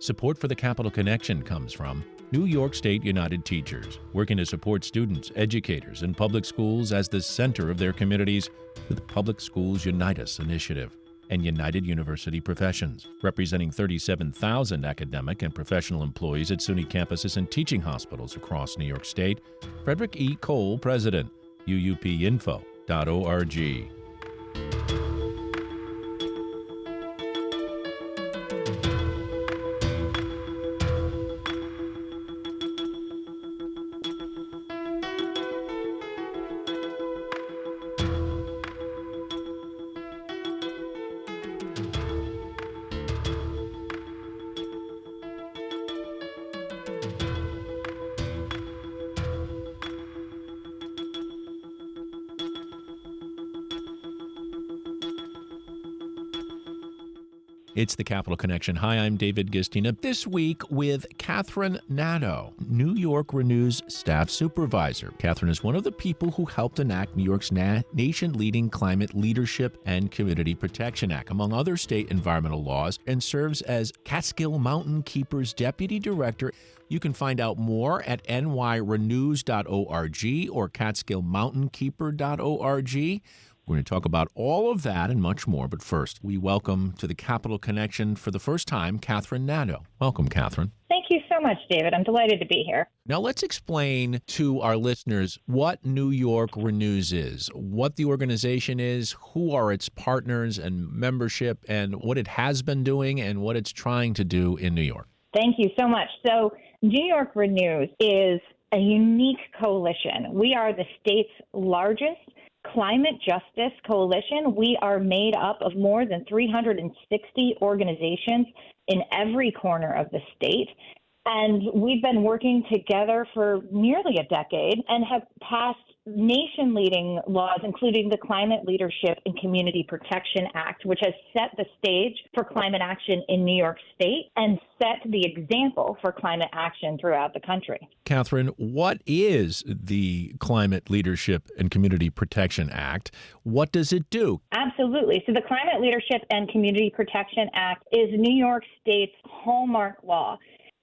Support for the Capital Connection comes from New York State United Teachers, working to support students, educators, and public schools as the center of their communities with the Public Schools Unite Us initiative. And United University Professions, representing 37,000 academic and professional employees at SUNY campuses and teaching hospitals across New York State. Frederick E. Cole, President, uupinfo.org. It's the Capital Connection. Hi, I'm David Gistina. This week with Katherine Nadeau, New York Renew's staff supervisor. Katherine is one of the people who helped enact New York's nation-leading Climate Leadership and Community Protection Act, among other state environmental laws, and serves as Catskill Mountain Keepers Deputy Director. You can find out more at nyrenews.org or catskillmountainkeeper.org. We're going to talk about all of that and much more, but first, we welcome to the Capital Connection for the first time, Katherine Nadeau. Welcome, Katherine. Thank you so much, David. I'm delighted to be here. Now, let's explain to our listeners what New York Renews is, what the organization is, who are its partners and membership, and what it has been doing and what it's trying to do in New York. Thank you so much. So, New York Renews is a unique coalition. We are the state's largest climate justice coalition. We are made up of more than 360 organizations in every corner of the state. And we've been working together for nearly a decade and have passed nation-leading laws, including the Climate Leadership and Community Protection Act, which has set the stage for climate action in New York State and set the example for climate action throughout the country. Katherine, what is the Climate Leadership and Community Protection Act? What does it do? Absolutely. So the Climate Leadership and Community Protection Act is New York State's hallmark law.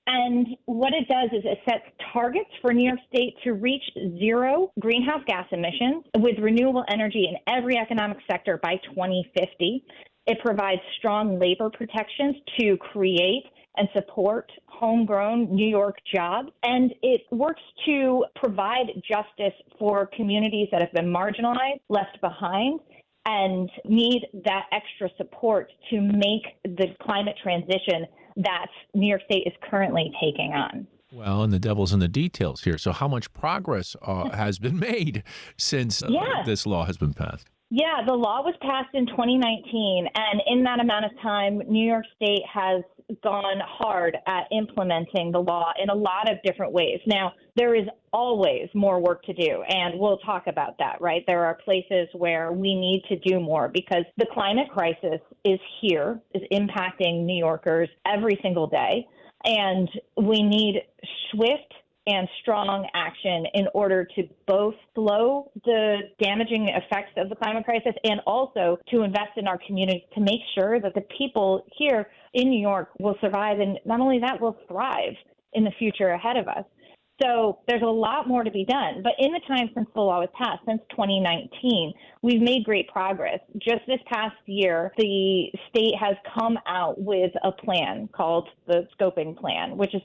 And what it does is it sets targets for New York State to reach zero greenhouse gas emissions with renewable energy in every economic sector by 2050. It provides strong labor protections to create and support homegrown New York jobs. And it works to provide justice for communities that have been marginalized, left behind, and need that extra support to make the climate transition that New York State is currently taking on. Well, and the devil's in the details here. So how much progress has been made since this law has been passed? Yeah, the law was passed in 2019, and in that amount of time, New York State has gone hard at implementing the law in a lot of different ways. Now, there is always more work to do, and we'll talk about that, right? There are places where we need to do more because the climate crisis is here, is impacting New Yorkers every single day, and we need swift and strong action in order to both slow the damaging effects of the climate crisis and also to invest in our communities to make sure that the people here in New York will survive and not only that, will thrive in the future ahead of us. So there's a lot more to be done. But in the time since the law was passed, since 2019, we've made great progress. Just this past year, the state has come out with a plan called the Scoping Plan, which sets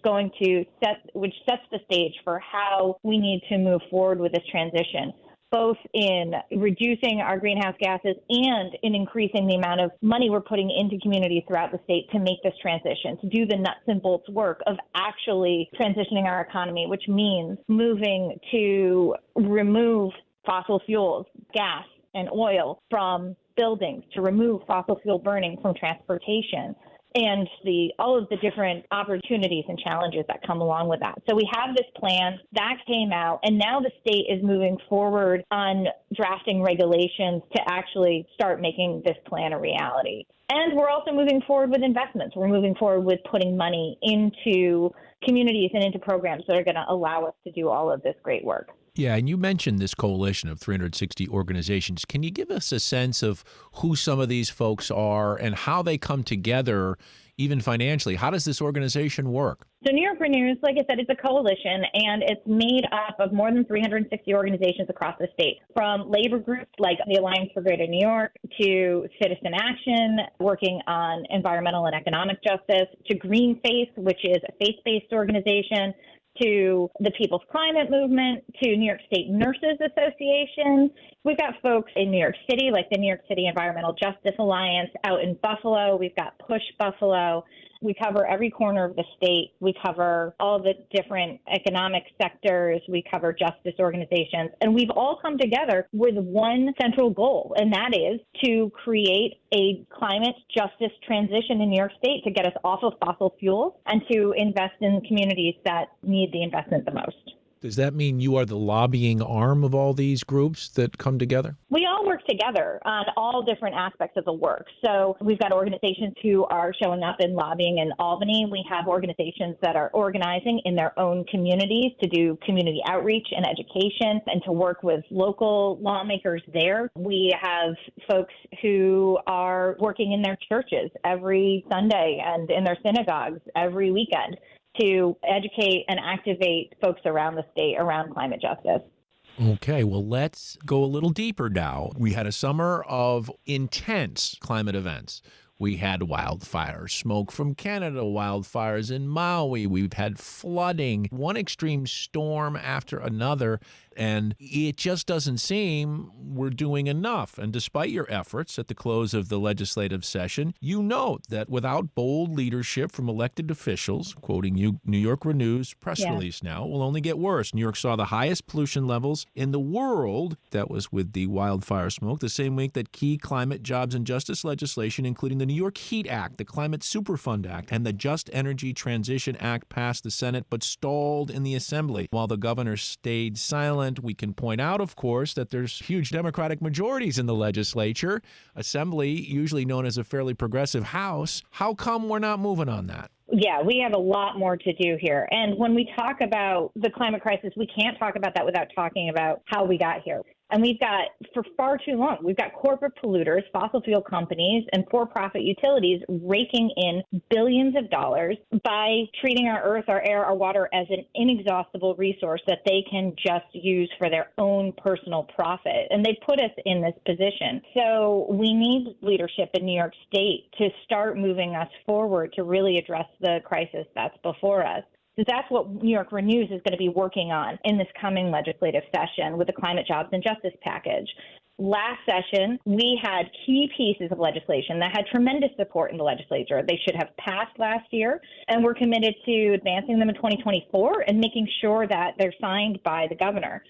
the stage for how we need to move forward with this transition, both in reducing our greenhouse gases and in increasing the amount of money we're putting into communities throughout the state to make this transition, to do the nuts and bolts work of actually transitioning our economy, which means moving to remove fossil fuels, gas and oil from buildings, to remove fossil fuel burning from transportation, and all of the different opportunities and challenges that come along with that. So we have this plan that came out, and now the state is moving forward on drafting regulations to actually start making this plan a reality. And we're also moving forward with investments. We're moving forward with putting money into communities and into programs that are going to allow us to do all of this great work. Yeah, and you mentioned this coalition of 360 organizations. Can you give us a sense of who some of these folks are and how they come together even financially. How does this organization work? So New York Renews, like I said, it's a coalition, and it's made up of more than 360 organizations across the state, from labor groups like the Alliance for Greater New York to Citizen Action, working on environmental and economic justice, to Green Faith, which is a faith-based organization, to the People's Climate Movement, to New York State Nurses Association. We've got folks in New York City, like the New York City Environmental Justice Alliance. Out in Buffalo, we've got Push Buffalo. We cover every corner of the state. We cover all the different economic sectors. We cover justice organizations. And we've all come together with one central goal, and that is to create a climate justice transition in New York State to get us off of fossil fuels and to invest in communities that need the investment the most. Does that mean you are the lobbying arm of all these groups that come together? We all work together on all different aspects of the work. So we've got organizations who are showing up in lobbying in Albany. We have organizations that are organizing in their own communities to do community outreach and education and to work with local lawmakers there. We have folks who are working in their churches every Sunday and in their synagogues every weekend to educate and activate folks around the state around climate justice. Okay, well, let's go a little deeper now. We had a summer of intense climate events. We had wildfires, smoke from Canada, wildfires in Maui. We've had flooding, one extreme storm after another, and it just doesn't seem we're doing enough. And despite your efforts at the close of the legislative session, you note that without bold leadership from elected officials, quoting you, New York Renew's press release now, will only get worse. New York saw the highest pollution levels in the world. That was with the wildfire smoke, the same week that key climate, jobs, and justice legislation, including the New York Heat Act, the Climate Superfund Act, and the Just Energy Transition Act passed the Senate but stalled in the Assembly. While the governor stayed silent, we can point out, of course, that there's huge Democratic majorities in the legislature. Assembly, usually known as a fairly progressive House. How come we're not moving on that? Yeah, we have a lot more to do here. And when we talk about the climate crisis, we can't talk about that without talking about how we got here. And we've got, for far too long, we've got corporate polluters, fossil fuel companies, and for-profit utilities raking in billions of dollars by treating our earth, our air, our water as an inexhaustible resource that they can just use for their own personal profit. And they put us in this position. So we need leadership in New York State to start moving us forward to really address the crisis that's before us. So that's what New York Renews is going to be working on in this coming legislative session with the Climate, Jobs, and Justice package. Last session, we had key pieces of legislation that had tremendous support in the legislature. They should have passed last year, and we're committed to advancing them in 2024 and making sure that they're signed by the governor.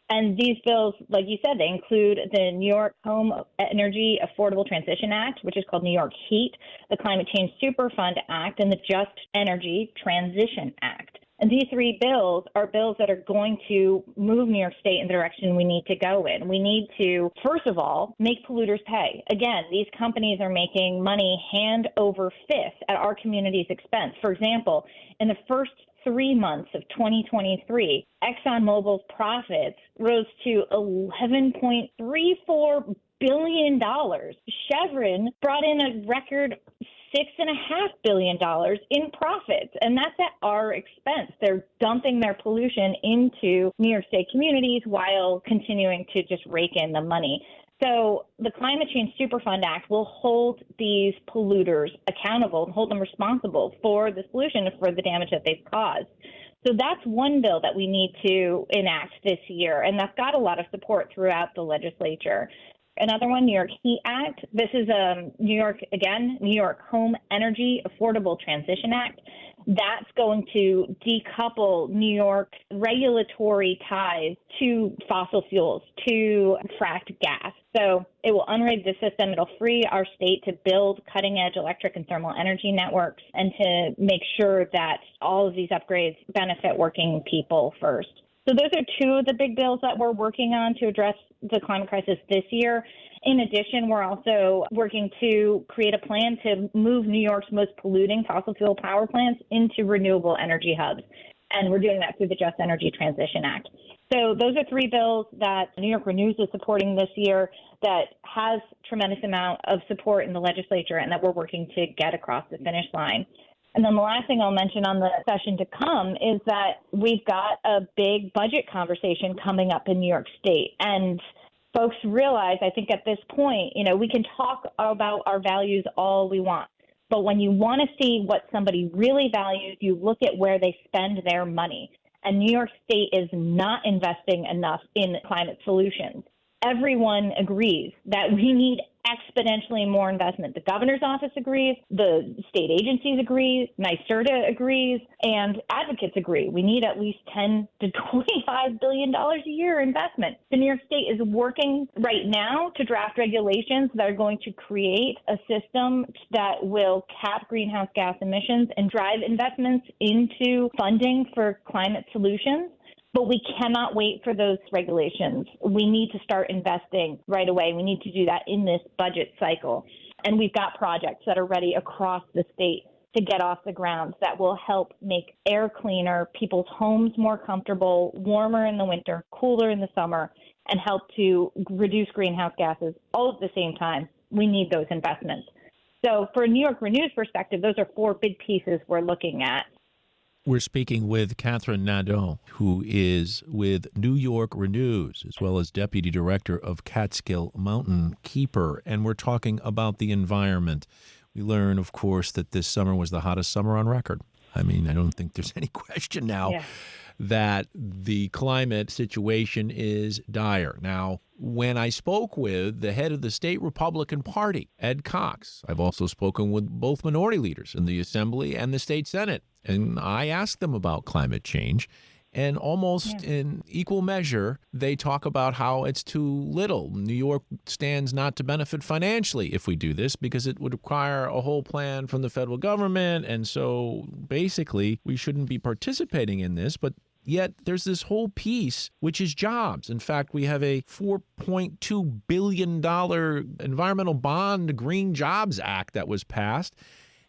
And these bills, like you said, they include the New York Home Energy Affordable Transition Act, which is called New York Heat, the Climate Change Superfund Act, and the Just Energy Transition Act. And these three bills are bills that are going to move New York State in the direction we need to go in. We need to, first of all, make polluters pay. Again, these companies are making money hand over fist at our community's expense. For example, in the first 3 months of 2023, ExxonMobil's profits rose to $11.34 billion. Chevron brought in a record $6.5 billion in profits, and that's at our expense. They're dumping their pollution into New York State communities while continuing to just rake in the money. So the Climate Change Superfund Act will hold these polluters accountable and hold them responsible for this pollution and for the damage that they've caused. So that's one bill that we need to enact this year, and that's got a lot of support throughout the legislature. Another one, New York Heat Act. This is New York Home Energy Affordable Transition Act. That's going to decouple New York's regulatory ties to fossil fuels, to fracked gas. So it will unrig the system. It'll free our state to build cutting-edge electric and thermal energy networks and to make sure that all of these upgrades benefit working people first. So those are two of the big bills that we're working on to address the climate crisis this year. In addition, we're also working to create a plan to move New York's most polluting fossil fuel power plants into renewable energy hubs. And we're doing that through the Just Energy Transition Act. So those are three bills that New York Renews is supporting this year that has tremendous amount of support in the legislature and that we're working to get across the finish line. And then the last thing I'll mention on the session to come is that we've got a big budget conversation coming up in New York State. And folks realize, I think at this point, we can talk about our values all we want. But when you want to see what somebody really values, you look at where they spend their money. And New York State is not investing enough in climate solutions. Everyone agrees that we need exponentially more investment. The governor's office agrees, the state agencies agree, NYSERDA agrees, and advocates agree. We need at least $10 to $25 billion a year investment. The New York State is working right now to draft regulations that are going to create a system that will cap greenhouse gas emissions and drive investments into funding for climate solutions. But we cannot wait for those regulations. We need to start investing right away. We need to do that in this budget cycle. And we've got projects that are ready across the state to get off the ground that will help make air cleaner, people's homes more comfortable, warmer in the winter, cooler in the summer, and help to reduce greenhouse gases all at the same time. We need those investments. So for a New York Renew's perspective, those are four big pieces we're looking at. We're speaking with Katherine Nadeau, who is with New York Renews, as well as Deputy Director of Catskill Mountain Keeper, and we're talking about the environment. We learn, of course, that this summer was the hottest summer on record. I mean, I don't think there's any question now that the climate situation is dire. Now, when I spoke with the head of the state Republican Party, Ed Cox, I've also spoken with both minority leaders in the Assembly and the state Senate, and I asked them about climate change. And almost in equal measure, they talk about how it's too little. New York stands not to benefit financially if we do this because it would require a whole plan from the federal government. And so basically, we shouldn't be participating in this. But yet there's this whole piece, which is jobs. In fact, we have a $4.2 billion environmental bond Green Jobs Act that was passed.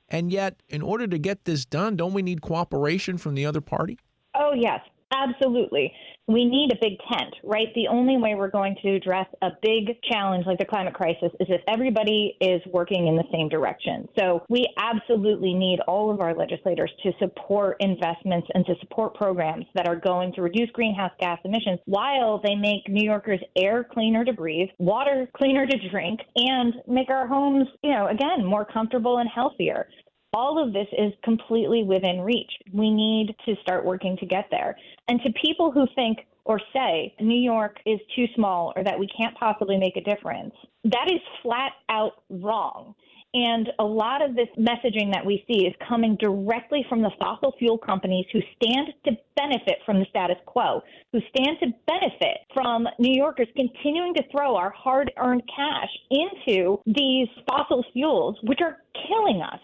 And yet, in order to get this done, don't we need cooperation from the other party? Oh, yes, absolutely. We need a big tent, right? The only way we're going to address a big challenge like the climate crisis is if everybody is working in the same direction. So we absolutely need all of our legislators to support investments and to support programs that are going to reduce greenhouse gas emissions while they make New Yorkers air cleaner to breathe, water cleaner to drink, and make our homes, again, more comfortable and healthier. All of this is completely within reach. We need to start working to get there. And to people who think or say New York is too small or that we can't possibly make a difference, that is flat out wrong. And a lot of this messaging that we see is coming directly from the fossil fuel companies who stand to benefit from the status quo, who stand to benefit from New Yorkers continuing to throw our hard-earned cash into these fossil fuels, which are killing us.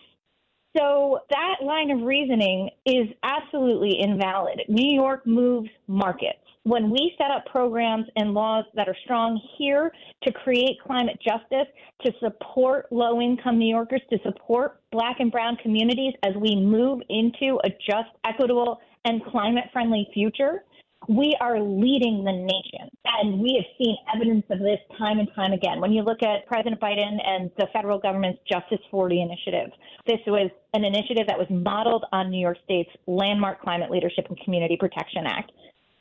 So that line of reasoning is absolutely invalid. New York moves markets. When we set up programs and laws that are strong here to create climate justice, to support low-income New Yorkers, to support Black and brown communities as we move into a just, equitable, and climate-friendly future, we are leading the nation. And we have seen evidence of this time and time again. When you look at President Biden and the federal government's Justice 40 initiative, this was an initiative that was modeled on New York State's landmark Climate Leadership and Community Protection Act.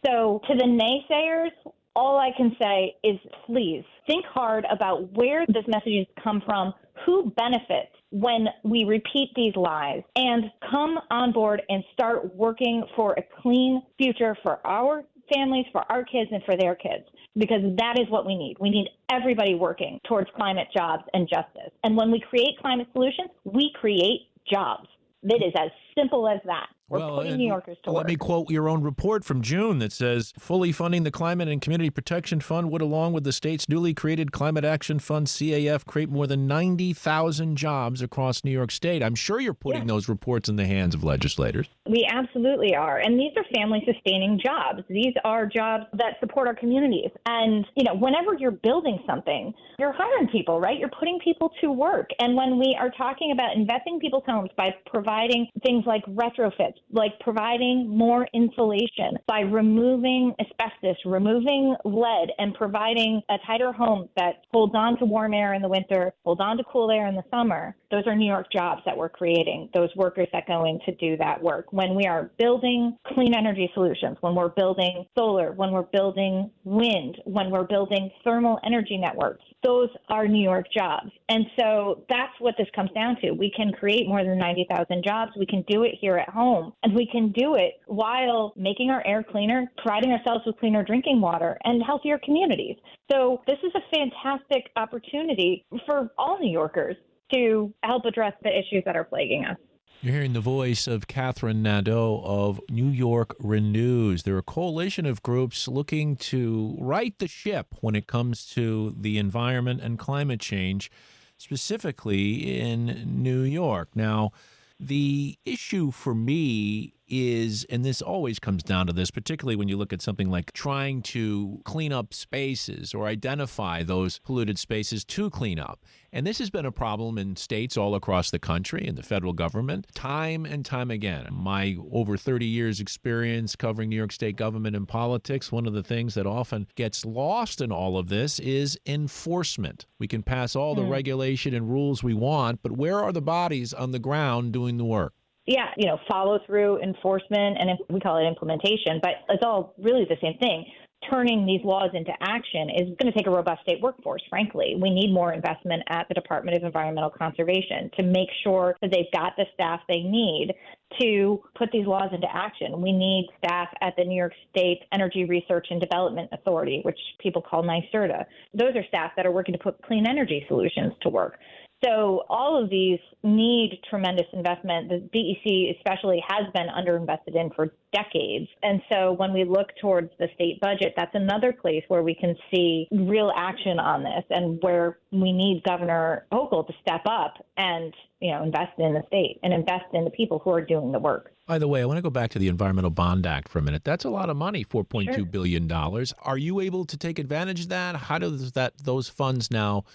So to the naysayers, all I can say is please think hard about where this message has come from, who benefits when we repeat these lies, and come on board and start working for a clean future for our families, for our kids, and for their kids, because that is what we need. We need everybody working towards climate jobs and justice. And when we create climate solutions, we create jobs. It is as simple as that. We're putting New Yorkers to work. Let me quote your own report from June that says, fully funding the Climate and Community Protection Fund would, along with the state's newly created Climate Action Fund, CAF, create more than 90,000 jobs across New York State. I'm sure you're putting those reports in the hands of legislators. We absolutely are. And these are family-sustaining jobs. These are jobs that support our communities. And, whenever you're building something, you're hiring people, right? You're putting people to work. And when we are talking about investing in people's homes by providing things like retrofits, like providing more insulation by removing asbestos, removing lead, and providing a tighter home that holds on to warm air in the winter, holds on to cool air in the summer. Those are New York jobs that we're creating, those workers that go in to do that work. When we are building clean energy solutions, when we're building solar, when we're building wind, when we're building thermal energy networks, those are New York jobs. And so that's what this comes down to. We can create more than 90,000 jobs. We can do it here at home. And we can do it while making our air cleaner, providing ourselves with cleaner drinking water, and healthier communities. So this is a fantastic opportunity for all New Yorkers to help address the issues that are plaguing us. You're hearing the voice of Katherine Nadeau of New York Renews. They're a coalition of groups looking to right the ship when it comes to the environment and climate change, specifically in New York. Now, the issue for me is, and this always comes down to this, particularly when you look at something like trying to clean up spaces or identify those polluted spaces to clean up. And this has been a problem in states all across the country and the federal government time and time again. My over 30 years experience covering New York State government and politics, one of the things that often gets lost in all of this is enforcement. We can pass all the regulation and rules we want, but where are the bodies on the ground doing the work? Yeah, follow through, enforcement, and we call it implementation, but it's all really the same thing. Turning these laws into action is going to take a robust state workforce, frankly. We need more investment at the Department of Environmental Conservation to make sure that they've got the staff they need to put these laws into action. We need staff at the New York State Energy Research and Development Authority, which people call NYSERDA. Those are staff that are working to put clean energy solutions to work. So all of these need tremendous investment. The DEC especially has been underinvested in for decades. And so when we look towards the state budget, that's another place where we can see real action on this and where we need Governor Hochul to step up and, invest in the state and invest in the people who are doing the work. By the way, I want to go back to the Environmental Bond Act for a minute. That's a lot of money, $4.2 billion. Are you able to take advantage of that? How does those funds now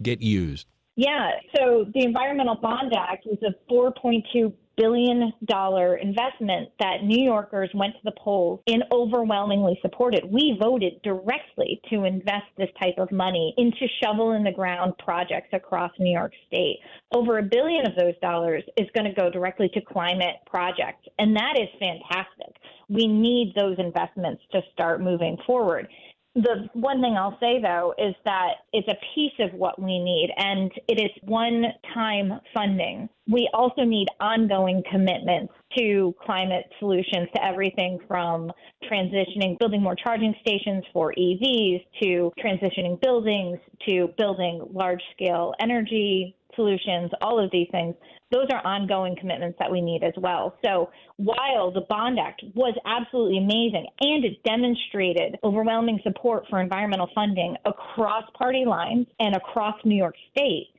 get used? Yeah, so the Environmental Bond Act was a $4.2 billion investment that New Yorkers went to the polls and overwhelmingly supported. We voted directly to invest this type of money into shovel-in-the-ground projects across New York State. Over $1 billion of those dollars is going to go directly to climate projects, and that is fantastic. We need those investments to start moving forward. The one thing I'll say, though, is that it's a piece of what we need, and it is one-time funding. We also need ongoing commitments to climate solutions, to everything from building more charging stations for EVs, to transitioning buildings, to building large-scale energy solutions, all of these things. Those are ongoing commitments that we need as well. So while the Bond Act was absolutely amazing and it demonstrated overwhelming support for environmental funding across party lines and across New York State,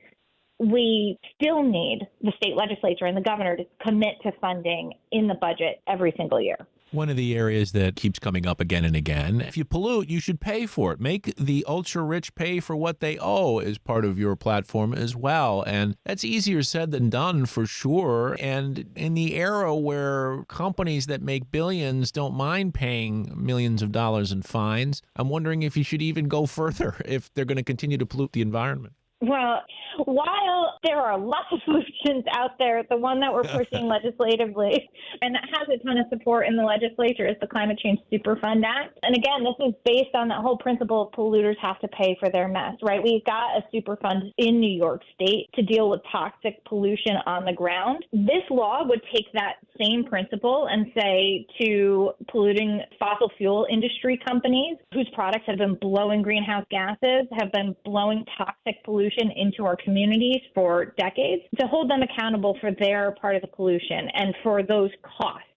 we still need the state legislature and the governor to commit to funding in the budget every single year. One of the areas that keeps coming up again and again, if you pollute, you should pay for it. Make the ultra-rich pay for what they owe is part of your platform as well. And that's easier said than done for sure. And in the era where companies that make billions don't mind paying millions of dollars in fines, I'm wondering if you should even go further if they're going to continue to pollute the environment. Well, while there are lots of solutions out there, the one that we're pushing legislatively and that has a ton of support in the legislature is the Climate Change Superfund Act. And again, this is based on that whole principle of polluters have to pay for their mess, right? We've got a Superfund in New York State to deal with toxic pollution on the ground. This law would take that same principle and say to polluting fossil fuel industry companies whose products have been blowing greenhouse gases, have been blowing toxic pollution into our communities for decades, to hold them accountable for their part of the pollution and for those costs.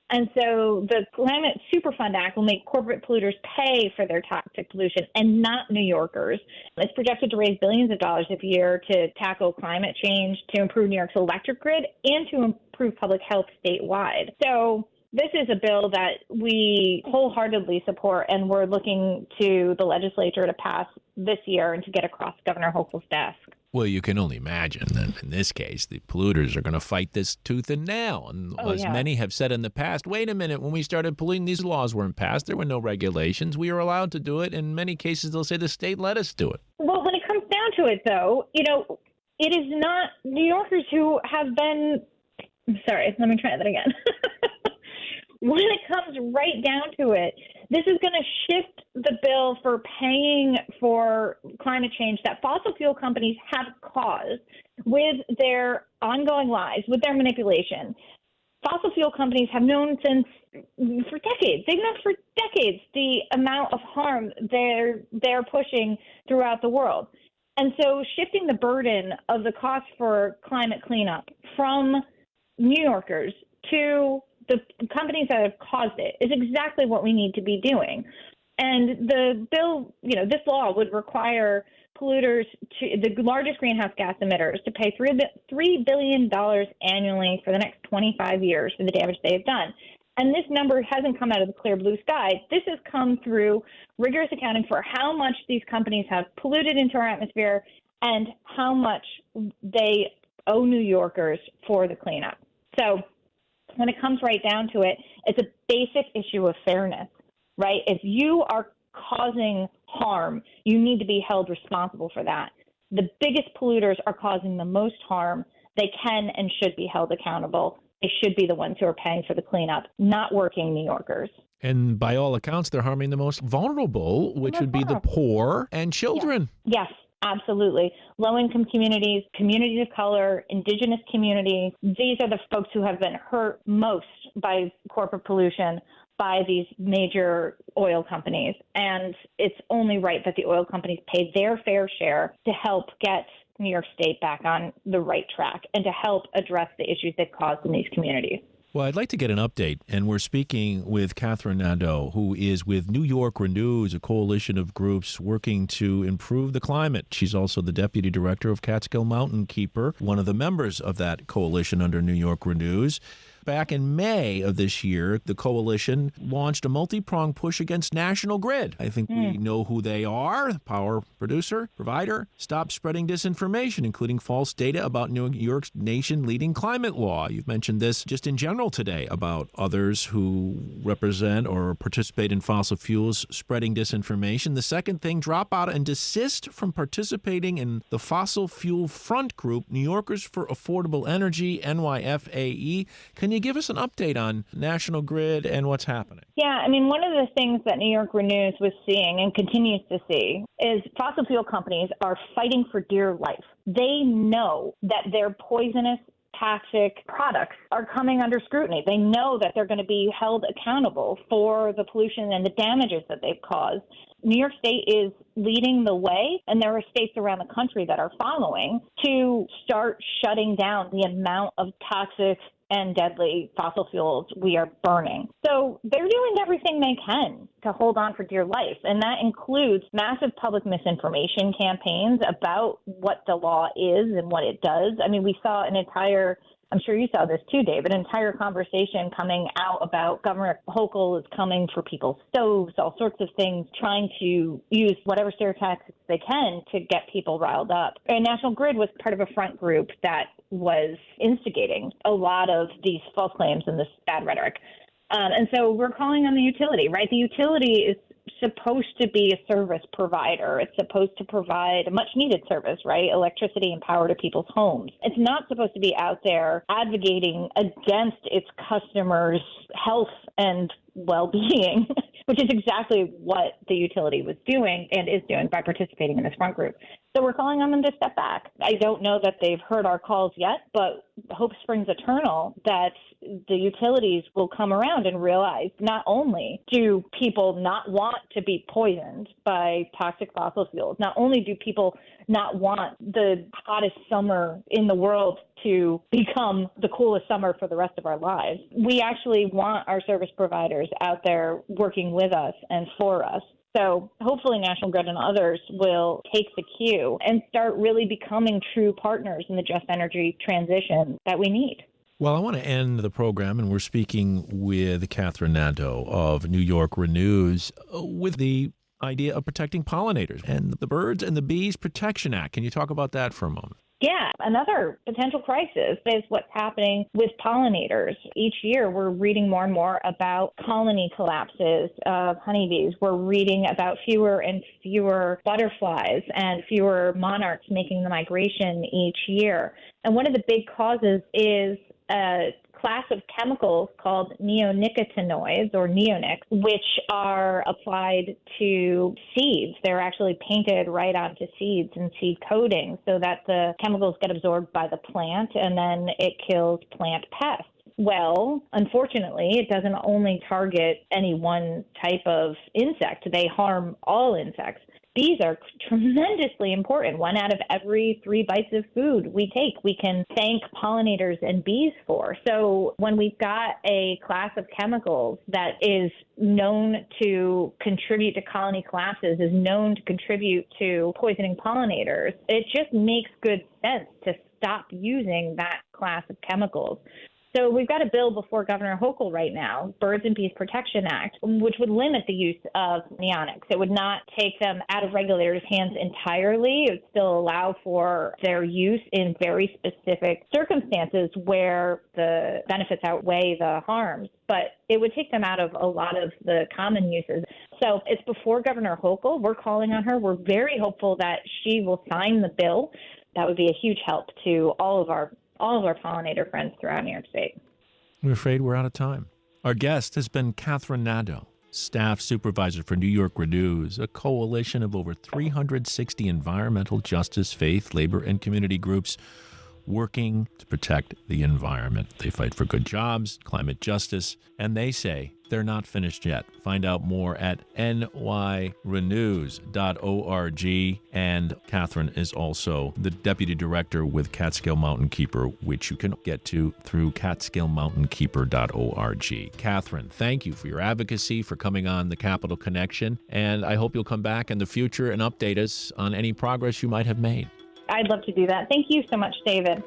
And so the Climate Superfund Act will make corporate polluters pay for their toxic pollution and not New Yorkers. It's projected to raise billions of dollars a year to tackle climate change, to improve New York's electric grid, and to improve public health statewide. So this is a bill that we wholeheartedly support, and we're looking to the legislature to pass this year and to get across Governor Hochul's desk. Well, you can only imagine that in this case, the polluters are going to fight this tooth and nail. And Oh, as yeah. many have said in the past, wait a minute, when we started polluting, these laws weren't passed. There were no regulations. We were allowed to do it. In many cases, they'll say the state let us do it. Well, when it comes down to it, though, it is not New Yorkers who have been. Sorry, let me try that again. When it comes right down to it, this is going to shift the bill for paying for climate change that fossil fuel companies have caused with their ongoing lies, with their manipulation. Fossil fuel companies have known for decades. They've known for decades the amount of harm they're pushing throughout the world. And so shifting the burden of the cost for climate cleanup from New Yorkers to the companies that have caused it is exactly what we need to be doing. And the bill, this law would require polluters, the largest greenhouse gas emitters, to pay $3 billion annually for the next 25 years for the damage they have done. And this number hasn't come out of the clear blue sky. This has come through rigorous accounting for how much these companies have polluted into our atmosphere and how much they owe New Yorkers for the cleanup. So when it comes right down to it, it's a basic issue of fairness, right? If you are causing harm, you need to be held responsible for that. The biggest polluters are causing the most harm. They can and should be held accountable. They should be the ones who are paying for the cleanup, not working New Yorkers. And by all accounts, they're harming the most vulnerable, which would be the poor and children. Yes. Absolutely. Low-income communities, communities of color, indigenous communities, these are the folks who have been hurt most by corporate pollution by these major oil companies. And it's only right that the oil companies pay their fair share to help get New York State back on the right track and to help address the issues they've caused in these communities. Well, I'd like to get an update, and we're speaking with Katherine Nadeau, who is with New York Renews, a coalition of groups working to improve the climate. She's also the deputy director of Catskill Mountain Keeper, one of the members of that coalition under New York Renews. Back in May of this year, the coalition launched a multi-pronged push against National Grid. I think we know who they are, power producer, provider. Stop spreading disinformation, including false data about New York's nation-leading climate law. You've mentioned this just in general today about others who represent or participate in fossil fuels spreading disinformation. The second thing, drop out and desist from participating in the Fossil Fuel Front Group, New Yorkers for Affordable Energy, NYFAE. Can you give us an update on National Grid and what's happening? Yeah, I mean, one of the things that New York Renews was seeing and continues to see is fossil fuel companies are fighting for dear life. They know that their poisonous, toxic products are coming under scrutiny. They know that they're going to be held accountable for the pollution and the damages that they've caused. New York State is leading the way, and there are states around the country that are following to start shutting down the amount of toxic and deadly fossil fuels we are burning. So they're doing everything they can to hold on for dear life, and that includes massive public misinformation campaigns about what the law is and what it does. I mean, we saw I'm sure you saw this too, Dave, an entire conversation coming out about Governor Hochul is coming for people's stoves, all sorts of things, trying to use whatever tactics they can to get people riled up. And National Grid was part of a front group that was instigating a lot of these false claims and this bad rhetoric. And so we're calling on the utility, right? The utility is supposed to be a service provider. It's supposed to provide a much needed service, right? Electricity and power to people's homes. It's not supposed to be out there advocating against its customers' health and well-being, which is exactly what the utility was doing and is doing by participating in this front group. So we're calling on them to step back. I don't know that they've heard our calls yet, but hope springs eternal that the utilities will come around and realize not only do people not want to be poisoned by toxic fossil fuels, not only do people not want the hottest summer in the world to become the coolest summer for the rest of our lives, we actually want our service providers out there working with us and for us. So hopefully National Grid and others will take the cue and start really becoming true partners in the just energy transition that we need. Well, I want to end the program, and we're speaking with Katherine Nadeau of New York Renews with the idea of protecting pollinators and the Birds and the Bees Protection Act. Can you talk about that for a moment? Yeah, another potential crisis is what's happening with pollinators. Each year, we're reading more and more about colony collapses of honeybees. We're reading about fewer and fewer butterflies and fewer monarchs making the migration each year. And one of the big causes is a class of chemicals called neonicotinoids, or neonics, which are applied to seeds. They're actually painted right onto seeds and seed coating so that the chemicals get absorbed by the plant and then it kills plant pests. Well, unfortunately, it doesn't only target any one type of insect. They harm all insects. Bees are tremendously important. 1 out of every 3 bites of food we take, we can thank pollinators and bees for. So when we've got a class of chemicals that is known to contribute to colony collapses, is known to contribute to poisoning pollinators, it just makes good sense to stop using that class of chemicals. So we've got a bill before Governor Hochul right now, Birds and Bees Protection Act, which would limit the use of neonics. It would not take them out of regulators' hands entirely. It would still allow for their use in very specific circumstances where the benefits outweigh the harms. But it would take them out of a lot of the common uses. So it's before Governor Hochul. We're calling on her. We're very hopeful that she will sign the bill. That would be a huge help to all of our pollinator friends throughout New York State. I'm afraid we're out of time. Our guest has been Katherine Nadeau, staff supervisor for New York Renews, a coalition of over 360 environmental justice, faith, labor, and community groups working to protect the environment. They fight for good jobs, climate justice, and they say they're not finished yet. Find out more at nyrenews.org. And Katherine is also the deputy director with Catskill Mountain Keeper, which you can get to through catskillmountainkeeper.org. Katherine, thank you for your advocacy, for coming on the Capital Connection, and I hope you'll come back in the future and update us on any progress you might have made. I'd love to do that. Thank you so much, David.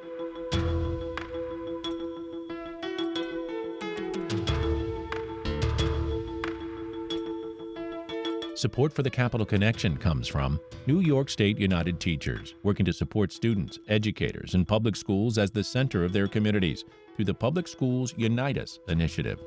Support for the Capital Connection comes from New York State United Teachers, working to support students, educators, and public schools as the center of their communities through the Public Schools Unite Us initiative.